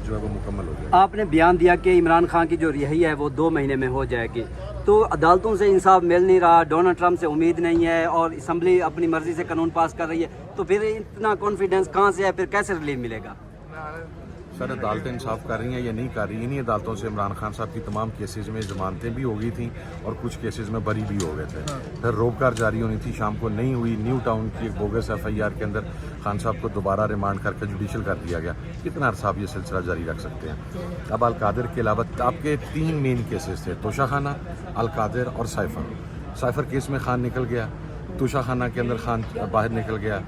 जो है वो मुकम्मल हो जाएगी। आपने बयान दिया कि इमरान खान की जो रिहाई है वो 2 महीने में हो जाएगी, तो अदालतों से इंसाफ मिल नहीं रहा, डोनाल्ड ट्रंप से उम्मीद नहीं है और असम्बली अपनी मर्जी से कानून पास कर रही है, तो फिर इतना कॉन्फिडेंस कहाँ से है, फिर कैसे रिलीफ मिलेगा? सर अदालतें इंसाफ कर रही हैं या नहीं कर रही, इन्हीं अदालतों से इमरान खान साहब की तमाम केसेस में जमानतें भी हो गई थी और कुछ केसेस में बरी भी हो गए थे। फिर रोककर जारी होनी थी, शाम को नहीं हुई। न्यू टाउन की एक बोगस FIR के अंदर खान साहब को दोबारा रिमांड करके जुडिशल कर दिया गया। कितना अरसा आप ये सिलसिला जारी रख सकते हैं? अब अलकादिर के अलावा आपके 3 मेन केसेस थे, तोशाखाना, अलकादिर और साइफर केस में खान निकल गया, तोशाखाना के अंदर खान बाहर निकल गया।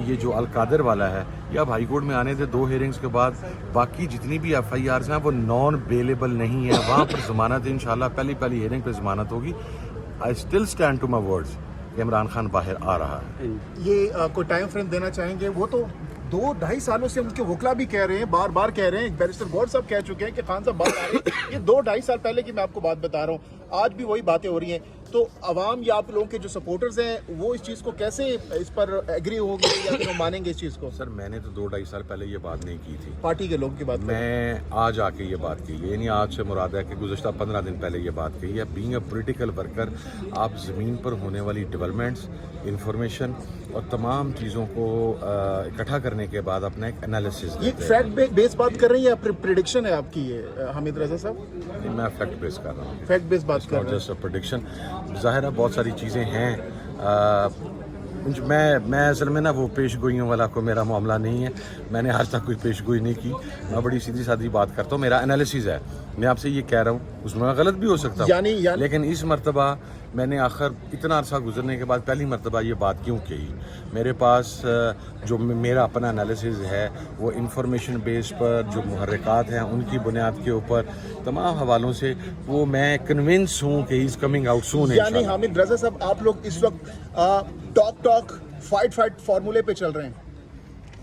ये जो अलकादिर वाला है ये अब हाई कोर्ट में आने थे 2 हियरिंग्स के बाद। बाकी जितनी भी FIRs हैं वो नॉन बेलेबल नहीं है, वहाँ पर जमानत इंशाल्लाह पहली हियरिंग पे जमानत होगी। I still stand to my words, Imran Khan बाहर आ रहा है। ये कोई टाइम फ्रेम देना चाहेंगे? वो तो 2-2.5 सालों से उनके वकला भी कह रहे हैं, बार बार कह रहे हैं, बैरिस्टर गौर साहब कह चुके हैं कि खान साहब बाहर आ रहे हैं। ये 2-2.5 साल पहले की मैं आपको बात बता रहा हूँ, आज भी वही बातें हो रही हैं। तो अवाम या आप लोगों के जो सपोर्टर्स हैं वो इस चीज़ को कैसे इस पर एग्री होंगे या फिर वो मानेंगे इस चीज़ को? सर मैंने तो 2-2.5 साल पहले ये बात नहीं की थी, पार्टी के लोगों की बात मैं आज आके ये बात की है। यानी आज से मुराद है कि गुज़श्ता 15 दिन पहले ये बात कही है। बीइंग अ पॉलिटिकल वर्कर, आप ज़मीन पर होने वाली डेवलपमेंट्स, इंफॉर्मेशन और तमाम चीज़ों को इकट्ठा करने के बाद अपना एक एनालिसिस ये फैक्ट बेस बात कर रही है या प्रेडिक्शन है आपकी ये हामिद रजा साहब? मैं फैक्ट बेस कर रहा हूँ, फैक्ट बेस बात कर रहे हैं। Just a prediction. ज़ाहिर है बहुत सारी चीज़ें हैं। मैं असल में ना वो पेश गोइयों वाला को मेरा मामला नहीं है, मैंने आज तक कोई पेश गोई नहीं की। मैं बड़ी सीधी सादी बात करता हूँ, मेरा एनालिसिस है। मैं आपसे ये कह रहा हूँ, उसमें मैं गलत भी हो सकता हूँ, लेकिन इस मरतबा मैंने आखिर इतना अरसा गुजरने के बाद पहली मरतबा ये बात क्यों कही। मेरे पास जो मेरा अपना एनालिसिस है वो इंफॉर्मेशन बेस पर जो मुहर्रिकात हैं उनकी बुनियाद के ऊपर तमाम हवालों से वो मैं कन्विंस हूँ कि इज़ कमिंग आउट सून। यानी हामिद रजा साहब आप लोग इस वक्त टॉक फाइट फार्मूले पे चल रहे हैं?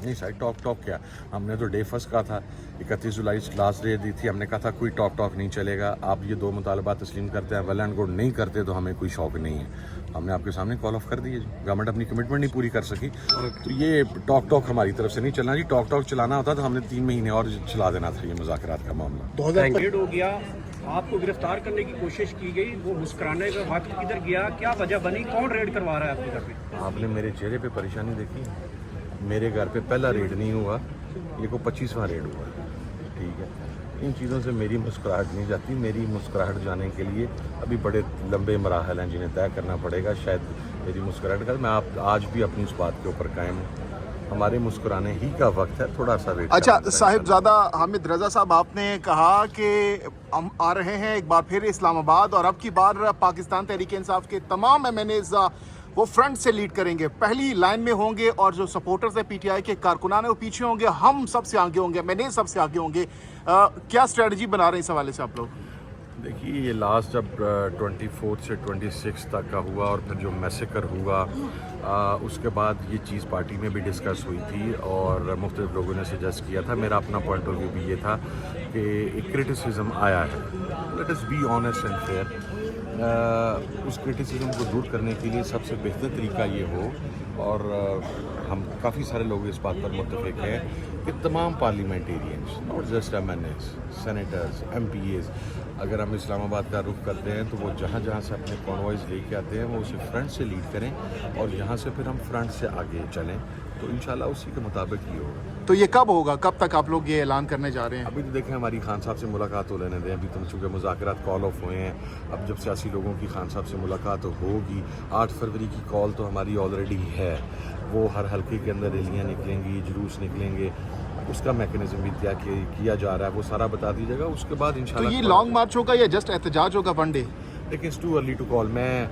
नहीं सर, टॉक क्या, हमने तो डे फर्स्ट कहा था, 31 जुलाई लास्ट डे दी थी, हमने कहा था कोई टॉक नहीं चलेगा। आप ये 2 मुतालबा तस्लीम करते हैं, वेल एंड गुड, नहीं करते तो हमें कोई शौक नहीं है। हमने आपके सामने कॉल ऑफ कर दिए जी, गवर्नमेंट अपनी कमिटमेंट नहीं पूरी कर सकी, तो ये टॉक हमारी तरफ से नहीं चलना जी। टॉक चलाना होता तो हमने 3 महीने और चला देना था ये मुज़ाकरात का मामला। 2000 हो गया, आपको गिरफ्तार करने की कोशिश की गई, वो मुस्कुराने का वक्त किधर गया, क्या वजह बनी, कौन रेड करवा रहा है आपके घर पे? आपने मेरे चेहरे पे परेशानी देखी? मेरे घर पे पहला रेड नहीं हुआ, ये को 25वां रेड हुआ, ठीक है। इन चीज़ों से मेरी मुस्कुराहट नहीं जाती। मेरी मुस्कुराहट जाने के लिए अभी बड़े लंबे मराहल हैं जिन्हें तय करना पड़ेगा। शायद मेरी मुस्कुराहट का मैं आज भी अपनी उस बात के ऊपर कायम हूँ। हमारे मुस्कुराने ही का वक्त है, थोड़ा सा वेट। अच्छा साहिबजादा हामिद रजा साहब, आपने कहा कि हम आ रहे हैं एक बार फिर इस्लामाबाद और अब की बार पाकिस्तान तहरीक इंसाफ के तमाम MNAs वो फ्रंट से लीड करेंगे, पहली लाइन में होंगे और जो सपोर्टर्स है PTI के कारकुनान है वो पीछे होंगे, हम सबसे आगे होंगे, MNAs सबसे आगे होंगे। क्या स्ट्रेटजी बना रहे हैं इस हवाले से आप लोग? देखिए ये लास्ट जब 24 से 26 तक का हुआ और फिर जो मैसेकर हुआ उसके बाद ये चीज़ पार्टी में भी डिस्कस हुई थी और मुख्तलिफ लोगों ने सजेस्ट किया था। मेरा अपना पॉइंट ऑफ व्यू भी ये था कि एक क्रिटिसिज्म आया है, let us be honest and fair. उस क्रिटिसिज्म को दूर करने के लिए सबसे बेहतर तरीका ये हो, और हम काफ़ी सारे लोग इस बात पर मुत्तफिक हैं कि तमाम parliamentarians, not just MNAs, senators, MPAs, अगर हम इस्लामाबाद का रुख करते हैं तो वो जहाँ जहाँ से अपने कॉन्वॉयज़ लेके आते हैं वो उसे फ्रंट से लीड करें और यहाँ से फिर हम फ्रंट से आगे चलें, तो इंशाल्लाह उसी के मुताबिक ही होगा। तो ये कब होगा, कब तक आप लोग ये ऐलान करने जा रहे हैं? अभी तो देखें हमारी खान साहब से मुलाकात हो लेने दें। अभी तो चूँकि मुज़ाकरात कॉल ऑफ हुए हैं, अब जब सियासी लोगों की खान साहब से मुलाकात होगी, 8 फरवरी की कॉल तो हमारी ऑलरेडी है। वो हर हल्के के अंदर रैलियाँ निकलेंगी, जुलूस निकलेंगे, उसका मैकेनिज्म भी तय किया जा रहा है, वो सारा बता दीजिएगा। उसके बाद इंशाल्लाह तो ये लॉन्ग मार्च होगा या जस्ट एहतजाज होगा वन डे? लेकिन it's too early to call. मैं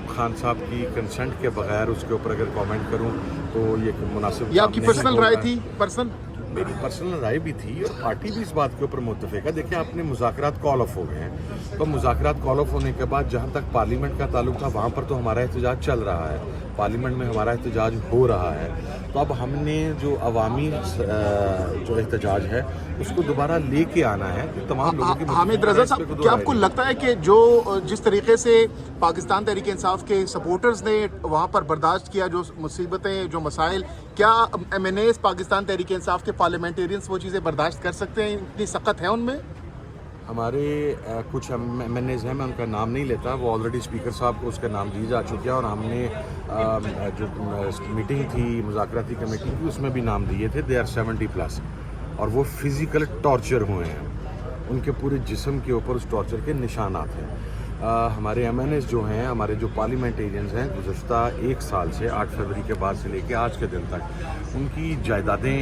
खान साहब की कंसेंट के बगैर उसके ऊपर अगर कमेंट करूं तो ये मुनासिब। ये आपकी पर्सनल राय थी? मेरी पर्सनल राय भी थी और पार्टी भी इस बात के ऊपर मुत्तफिक है। देखिए आपने मुज़ाकरात कॉल ऑफ हो गए हैं, तो मुज़ाकरात कॉल ऑफ होने के बाद जहाँ तक पार्लियामेंट का ताल्लुक था वहाँ पर तो हमारा एहतजाज चल रहा है। पार्लियामेंट में हमारा एहतजाज हो रहा है, तो अब हमने जो अवामी जो एहतजाज है उसको दोबारा लेके आना है। तमाम लोगों की हामिद रजा साहब, क्या आपको लगता है कि जो जिस तरीके से पाकिस्तान तहरीक इंसाफ के सपोर्टर्स ने वहाँ पर बर्दाश्त किया, जो मुसीबतें, जो मसाइल, क्या MNAs पाकिस्तान तहरीक इंसाफ के पार्लियामेंटेरियंस वो चीज़ें बर्दाश्त कर सकते हैं? इतनी सख्त है उनमें? हमारे कुछ MNAs हैं, मैं उनका नाम नहीं लेता, वो ऑलरेडी स्पीकर साहब को उसका नाम दिया जा चुका है, और हमने जो मीटिंग थी मुज़ाकराती कमेटी की उसमें भी नाम दिए थे। दे आर 70+, और वो फिज़िकल टॉर्चर हुए हैं, उनके पूरे जिस्म के ऊपर उस टॉर्चर के निशानात हैं। हमारे MNAs जो हैं, हमारे जो पार्लियामेंटेरियंस हैं, गुज़श्ता 1 साल से 8 फरवरी के बाद से लेके आज के दिन तक उनकी जायदादें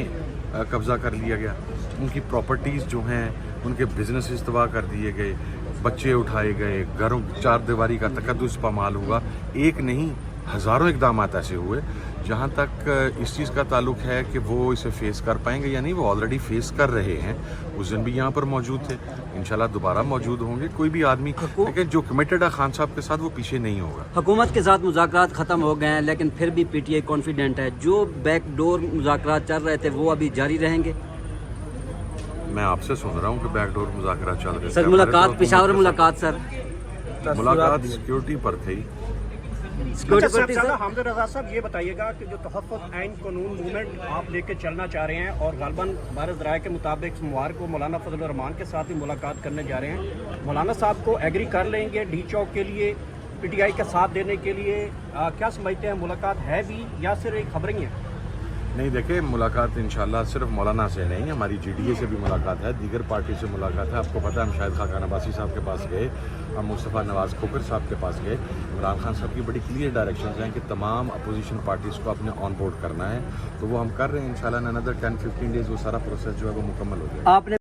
कब्ज़ा कर लिया गया, उनकी प्रॉपर्टीज़ जो हैं उनके बिजनेस तबाह कर दिए गए, बच्चे उठाए गए, घरों चार दीवारी का तकद्दुस पामाल हुआ। एक नहीं, हज़ारों इक़दामात ऐसे हुए। जहाँ तक इस चीज़ का ताल्लुक है कि वो इसे फेस कर पाएंगे या नहीं, वो ऑलरेडी फेस कर रहे हैं। उस दिन भी यहाँ पर मौजूद थे, इंशाल्लाह दोबारा मौजूद होंगे। कोई भी आदमी, लेकिन जो कमिटेड है खान साहब के साथ, वो पीछे नहीं होगा। हुकूमत के साथ मुज़ाकरात ख़त्म हो गए हैं, लेकिन फिर भी PTI कॉन्फिडेंट है जो बैकडोर मुज़ाकरात चल रहे थे वो अभी जारी रहेंगे। मैं आपसे सुन रहा हूँ कि बैकडोर मुज़ाकरात चल रहे थे। सर मुलाकात, पेशावर मुलाकात, सर मुलाकात सिक्योरिटी पर थी। सिक्योरिटी पर थी सर, सर। हामिद रजा साहब ये बताइएगा कि जो तहफ़्फ़ुज़ आइन कानून मूवमेंट आप लेके चलना चाह रहे हैं, और ग़ालिबन भारत राय के मुताबिक सोमवार को मौलाना फजल रहमान के साथ भी मुलाकात करने जा रहे हैं, मौलाना साहब को एग्री कर लेंगे डी चौक के लिए PTI का साथ देने के लिए? क्या समझते हैं, मुलाकात है भी या सिर्फ एक खबरें हैं? नहीं, देखिए, मुलाकात इंशाल्लाह सिर्फ मौलाना से नहीं, हमारी GDA से भी मुलाकात है, दीगर पार्टी से मुलाकात है। आपको पता है, हम शाहिद खाकान अब्बासी साहब के पास गए, हम मुस्तफ़ा नवाज़ खोखर साहब के पास गए। इमरान खान साहब की बड़ी क्लियर डायरेक्शंस हैं कि तमाम अपोजिशन पार्टीज़ को अपने ऑन बोर्ड करना है, तो वो हम कर रहे हैं। इंशाल्लाह इन अनदर 10-15 डेज़ वो सारा प्रोसेस जो है वो मुकम्मल हो जाएगा। आपने